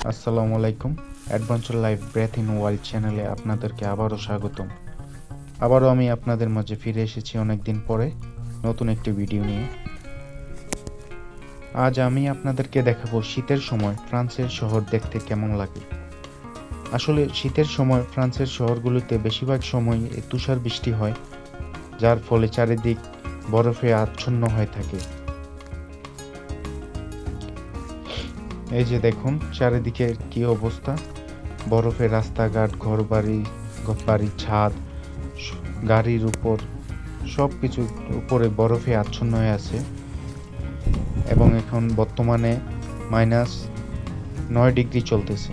আসসালামু আলাইকুম। Adventure life breath in wild চ্যানেলে আপনাদেরকে আবারও স্বাগতম। আবারও আমি আপনাদের মাঝে ফিরে এসেছি অনেকদিন পরে নতুন একটি ভিডিও নিয়ে। আজ আমি আপনাদেরকে দেখাবো শীতের সময় ফ্রান্সের শহর দেখতে কেমন লাগে। আসলে শীতের সময় ফ্রান্সের শহরগুলোতে বেশিরভাগ সময় তুষার বৃষ্টি হয়, যার ফলে চারিদিক বরফে আচ্ছন্ন হয়ে থাকে। এই যে দেখুন চারিদিকে কি অবস্থা, বরফের রাস্তাঘাট, ঘরবাড়ি, ছাদ, গাড়ির উপর সব কিছুর উপরে বরফে আচ্ছন্ন হয়ে আছে। এবং এখন বর্তমানে -9 ডিগ্রি চলতেছে।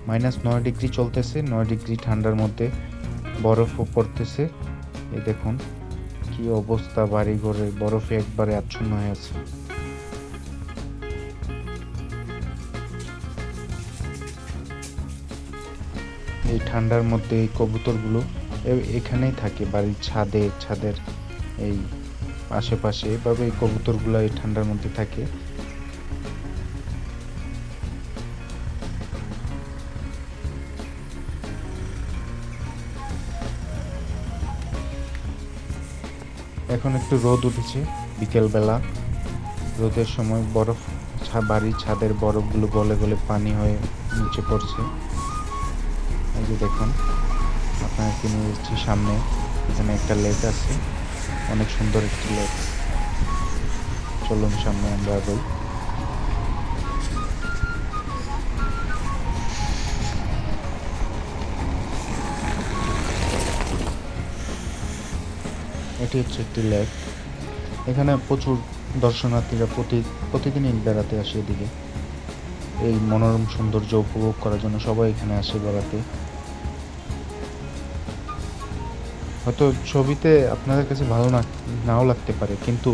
-9 ডিগ্রি চলতেছে। 9 ডিগ্রি ঠান্ডার মধ্যে বরফও পড়তেছে। এই দেখুন কি অবস্থা, বাড়ি ঘরের বরফে একবারে আচ্ছন্ন হয়ে আছে। এই ঠান্ডার মধ্যে এই কবুতরগুলো এখানেই থাকে, বাড়ির ছাদের এই আশেপাশে। এভাবে এই কবুতরগুলো এই ঠান্ডার মধ্যে থাকে। এখন একটু রোদ উঠেছে বিকেলবেলা। রোদের সময় বাড়ির ছাদের বরফগুলো গলে গলে পানি হয়ে নিচে পড়ছে। এই যে দেখুন, আপনাকে নিয়ে এসেছি সামনে। এখানে একটা লেক আছে, অনেক সুন্দর একটি লেক। চলুন সামনে আমরা এগোই। এটি হচ্ছে একটি লেক। এখানে প্রচুর দর্শনার্থীরা প্রতিদিনই বেড়াতে আসে এদিকে। এই মনোরম সৌন্দর্য উপভোগ করার জন্য সবাই এখানে আসে বেড়াতে। হয়তো ছবিতে আপনাদের কাছে ভালো নাও লাগতে পারে, কিন্তু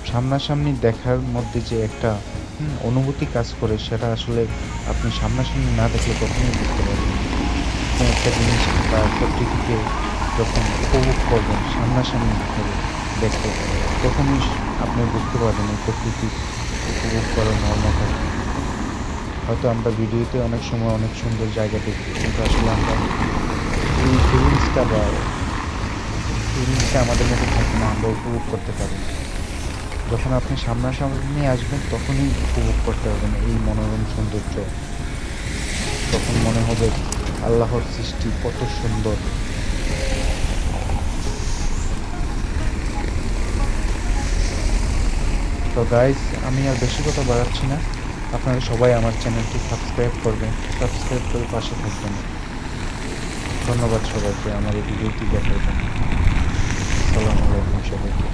সামনাসামনি দেখার মধ্যে যে একটা অনুভূতি কাজ করে, সেটা আসলে আপনি সামনাসামনি না দেখলে কখনোই বুঝতে পারবেন না। আপনি একটা জিনিস বা প্রকৃতিকে যখন উপভোগ করবেন সামনাসামনি দেখতে, তখনই আপনি বুঝতে পারবেন এই প্রকৃতি উপভোগ করার মর্মটা কি। হয়তো আমরা ভিডিওতে অনেক সময় অনেক সুন্দর জায়গা দেখি, কিন্তু আসলে আমরা এই ফিলিংসটা আমাদের মধ্যে থাকে না, আমরা উপভোগ করতে পারি না। যখন আপনি সামনাসামনি আসবেন তখনই উপভোগ করতে পারবেন এই মনোরম সৌন্দর্য। তখন মনে হবে আল্লাহর সৃষ্টি কত সুন্দর। তো গাইস, আমি আর বেশি কথা বাড়াচ্ছি না। আপনারা সবাই আমার চ্যানেলটি সাবস্ক্রাইব করবেন, সাবস্ক্রাইব করে পাশে থাকবেন। ধন্যবাদ সবাইকে আমার এই ভিডিওটি দেখার জন্য। আসসালামু আলাইকুম সবাইকে।